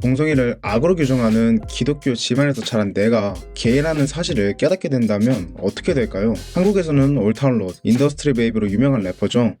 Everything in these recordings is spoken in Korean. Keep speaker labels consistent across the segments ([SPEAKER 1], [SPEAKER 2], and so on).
[SPEAKER 1] 동성애를 악으로 규정하는 기독교 집안에서 자란 내가 게이라는 사실을 깨닫게 된다면 어떻게 될까요? 한국에서는 올타운 로드, 인더스트리 베이비로 유명한 래퍼죠.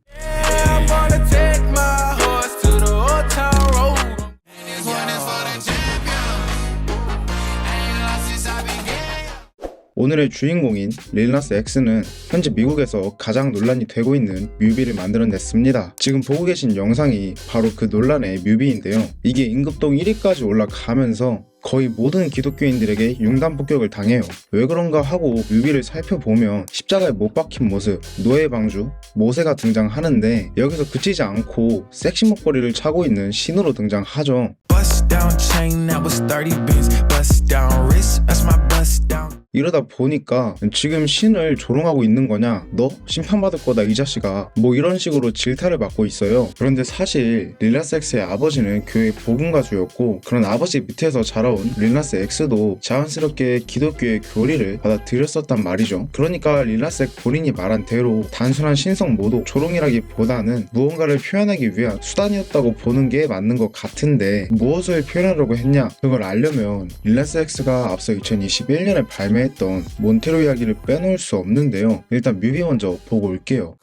[SPEAKER 1] 오늘의 주인공인 릴 나스 X는 현재 미국에서 가장 논란이 되고 있는 뮤비를 만들어냈습니다. 지금 보고 계신 영상이 바로 그 논란의 뮤비인데요. 이게 임급동 1위까지 올라가면서 거의 모든 기독교인들에게 융단 폭격을 당해요. 왜 그런가 하고 뮤비를 살펴보면 십자가에 못 박힌 모습, 노예 방주, 모세가 등장하는데 여기서 그치지 않고 섹시 목걸이를 차고 있는 신으로 등장하죠. 이러다 보니까 지금 신을 조롱하고 있는 거냐? 너 심판받을 거다 이 자식아. 뭐 이런 식으로 질타를 받고 있어요. 그런데 사실 릴 나스 X의 아버지는 교회 복음가주였고 그런 아버지 밑에서 자라온 릴 나스 X도 자연스럽게 기독교의 교리를 받아들였었단 말이죠. 그러니까 릴 나스 X 본인이 말한 대로 단순한 신성 모독, 조롱이라기보다는 무언가를 표현하기 위한 수단이었다고 보는 게 맞는 것 같은데 무엇을 표현하려고 했냐? 그걸 알려면 릴 나스 X가 앞서 2021년에 발매했던 몬테로 이야기를 빼놓을 수 없는데요. 일단 뮤비 먼저 보고 올게요.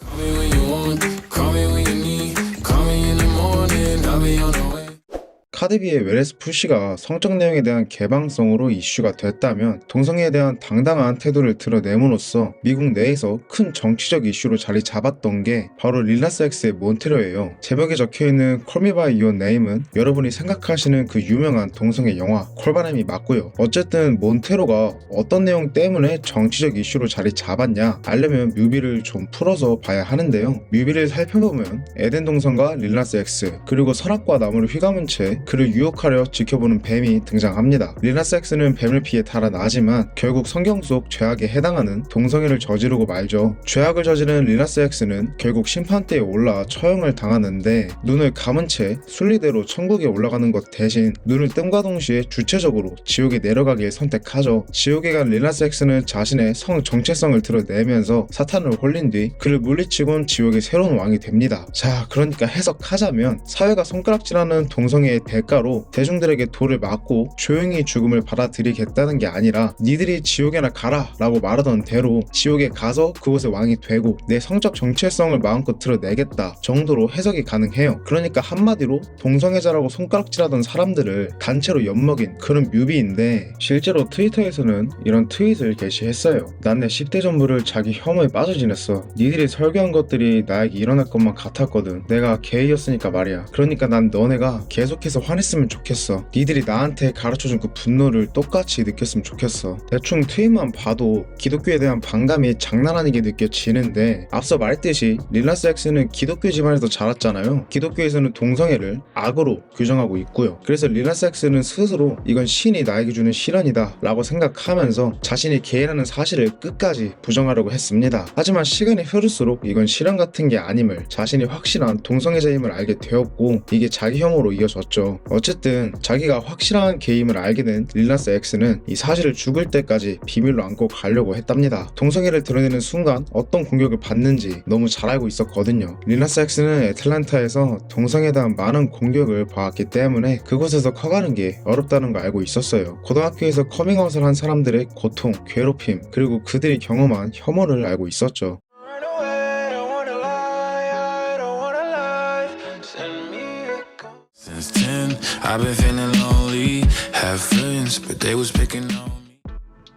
[SPEAKER 1] 카디비의 웨레스 푸시가 성적 내용에 대한 개방성으로 이슈가 됐다면 동성애에 대한 당당한 태도를 드러냄으로써 미국 내에서 큰 정치적 이슈로 자리 잡았던 게 바로 릴 나스 X의 몬테로예요. 제목에 적혀있는 Call Me By Your Name은 여러분이 생각하시는 그 유명한 동성애 영화 콜바람이 맞고요. 어쨌든 몬테로가 어떤 내용 때문에 정치적 이슈로 자리 잡았냐 알려면 뮤비를 좀 풀어서 봐야 하는데요. 뮤비를 살펴보면 에덴 동성과 릴 나스 X 그리고 선악과 나무를 휘감은 채 그를 유혹하려 지켜보는 뱀이 등장합니다. 릴 나스 X는 뱀을 피해 달아나지만 결국 성경 속 죄악에 해당하는 동성애를 저지르고 말죠. 죄악을 저지른 릴 나스 X는 결국 심판대에 올라 처형을 당하는데 눈을 감은 채 순리대로 천국에 올라가는 것 대신 눈을 뜸과 동시에 주체적으로 지옥에 내려가길 선택하죠. 지옥에 간 릴 나스 X는 자신의 성 정체성을 드러내면서 사탄을 홀린 뒤 그를 물리치곤 지옥의 새로운 왕이 됩니다. 자, 그러니까 해석하자면 사회가 손가락질하는 동성애의 대가로 대중들에게 돌을 맞고 조용히 죽음을 받아들이겠다는 게 아니라 니들이 지옥에나 가라 라고 말하던 대로 지옥에 가서 그곳의 왕이 되고 내 성적 정체성을 마음껏 드러내겠다 정도로 해석이 가능해요. 그러니까 한마디로 동성애자라고 손가락질하던 사람들을 단체로 엿먹인 그런 뮤비인데 실제로 트위터에서는 이런 트윗을 게시했어요. 난 내 10대 전부를 자기 혐오에 빠져 지냈어. 니들이 설교한 것들이 나에게 일어날 것만 같았거든. 내가 게이였으니까 말이야. 그러니까 난 너네가 계속해서 화냈으면 좋겠어. 니들이 나한테 가르쳐준 그 분노를 똑같이 느꼈으면 좋겠어. 대충 트윗만 봐도 기독교에 대한 반감이 장난 아니게 느껴지는데 앞서 말했듯이 릴 나스 X는 기독교 집안에서 자랐잖아요. 기독교에서는 동성애를 악으로 규정하고 있고요. 그래서 릴 나스 X는 스스로 이건 신이 나에게 주는 시련이다 라고 생각하면서 자신이 게이라는 사실을 끝까지 부정하려고 했습니다. 하지만 시간이 흐를수록 이건 시련 같은 게 아님을 자신이 확실한 동성애자임을 알게 되었고 이게 자기 혐오로 이어졌죠. 어쨌든 자기가 확실한 게임을 알게 된 릴 나스 X는 이 사실을 죽을 때까지 비밀로 안고 가려고 했답니다. 동성애를 드러내는 순간 어떤 공격을 받는지 너무 잘 알고 있었거든요. 릴 나스 X는 애틀랜타에서 동성애에 대한 많은 공격을 봐왔기 때문에 그곳에서 커가는 게 어렵다는 걸 알고 있었어요. 고등학교에서 커밍아웃을 한 사람들의 고통, 괴롭힘, 그리고 그들이 경험한 혐오를 알고 있었죠.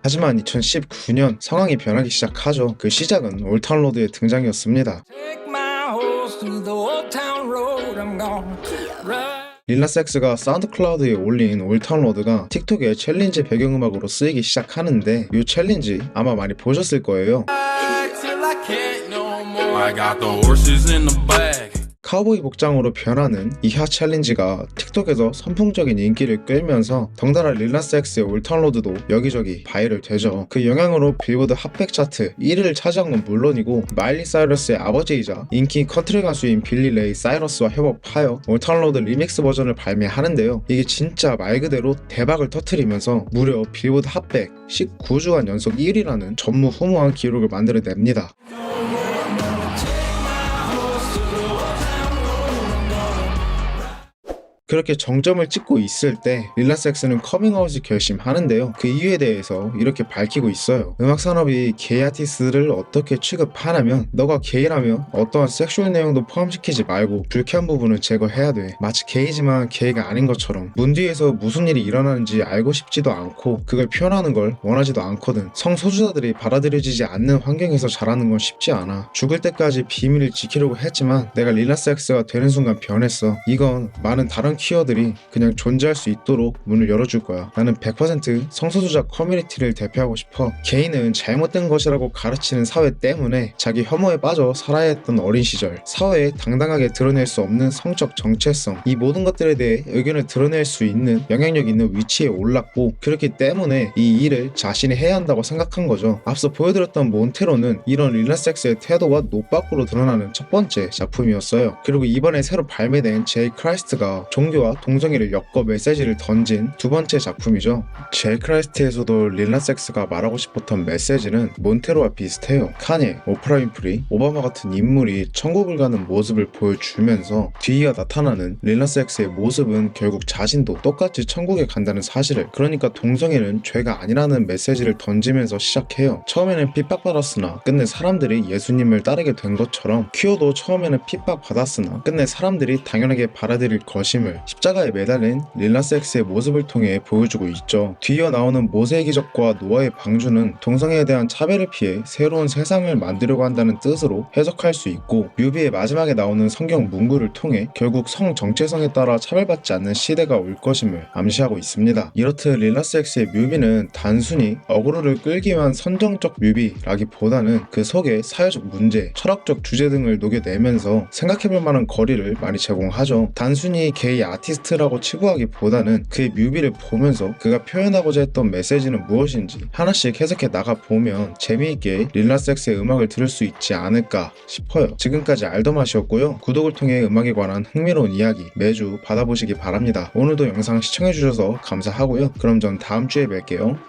[SPEAKER 1] 하지만 2019년 상황이 변하기 시작하죠. 그 시작은 올타운 로드의 등장이었습니다. 릴 나스 X가 사운드 클라우드에 올린 올타운 로드가 틱톡의 챌린지 배경음악으로 쓰이기 시작하는데 이 챌린지 아마 많이 보셨을 거예요. 카우보이 복장으로 변하는 이하 챌린지가 틱톡에서 선풍적인 인기를 끌면서 덩달아 릴 나스 X의 올타운 로드도 여기저기 바이럴 되죠. 그 영향으로 빌보드 핫백 차트 1위를 차지한 건 물론이고 마일리 사이러스의 아버지이자 인기 컨트리 가수인 빌리 레이 사이러스와 협업하여 올타운 로드 리믹스 버전을 발매하는데요. 이게 진짜 말 그대로 대박을 터뜨리면서 무려 빌보드 핫백 19주간 연속 1위라는 전무후무한 기록을 만들어냅니다. 그렇게 정점을 찍고 있을 때 릴라스X는 커밍아웃을 결심하는데요. 그 이유에 대해서 이렇게 밝히고 있어요. 음악 산업이 게이 아티스트를 어떻게 취급하냐면 너가 게이라면 어떠한 섹슈얼 내용도 포함시키지 말고 불쾌한 부분을 제거해야 돼. 마치 게이지만 게이가 아닌 것처럼 문 뒤에서 무슨 일이 일어나는지 알고 싶지도 않고 그걸 표현하는 걸 원하지도 않거든. 성소수자들이 받아들여지지 않는 환경에서 자라는 건 쉽지 않아. 죽을 때까지 비밀을 지키려고 했지만 내가 릴라스X가 되는 순간 변했어. 이건 많은 다른 퀴어들이 그냥 존재할 수 있도록 문을 열어줄 거야. 나는 100% 성소수자 커뮤니티를 대표하고 싶어. 게이는 잘못된 것이라고 가르치는 사회 때문에 자기 혐오에 빠져 살아야 했던 어린 시절, 사회에 당당하게 드러낼 수 없는 성적 정체성, 이 모든 것들에 대해 의견을 드러낼 수 있는 영향력 있는 위치에 올랐고 그렇기 때문에 이 일을 자신이 해야 한다고 생각한 거죠. 앞서 보여드렸던 몬테로는 이런 릴라섹스의 태도가 노밖으로 드러나는 첫 번째 작품이었어요. 그리고 이번에 새로 발매된 제이 크라이스트가 종교와 동성애를 엮어 메시지를 던진 두 번째 작품이죠. 제이 크라이스트에서도 릴라섹스가 말하고 싶었던 메시지는 몬테로와 비슷해요. 카니, 오프라 윈프리, 오바마 같은 인물이 천국을 가는 모습을 보여주면서 뒤이어 나타나는 릴라섹스의 모습은 결국 자신도 똑같이 천국에 간다는 사실을, 그러니까 동성애는 죄가 아니라는 메시지를 던지면서 시작해요. 처음에는 핍박받았으나 끝내 사람들이 예수님을 따르게 된 것처럼 퀴어도 처음에는 핍박받았으나 끝내 사람들이 당연하게 받아들일 것임을 십자가에 매달린 릴라섹스의 모습을 통해 보여주고 있죠. 뒤이어 나오는 모세의 기적과 노아의 방주는 동성애에 대한 차별을 피해 새로운 세상을 만들려고 한다는 뜻으로 해석할 수 있고, 뮤비의 마지막에 나오는 성경 문구를 통해 결국 성 정체성에 따라 차별받지 않는 시대가 올 것임을 암시하고 있습니다. 이렇듯 릴라섹스의 뮤비는 단순히 어그로를 끌기 위한 선정적 뮤비라기보다는 그 속에 사회적 문제, 철학적 주제 등을 녹여내면서 생각해볼 만한 거리를 많이 제공하죠. 단순히 게이 아티스트라고 치부하기보다는 그의 뮤비를 보면서 그가 표현하고자 했던 메시지는 무엇인지 하나씩 해석해 나가보면 재미있게 릴라섹스의 음악을 들을 수 있지 않을까 싶어요. 지금까지 알더맛이었고요. 구독을 통해 음악에 관한 흥미로운 이야기 매주 받아보시기 바랍니다. 오늘도 영상 시청해주셔서 감사하고요. 그럼 전 다음 주에 뵐게요.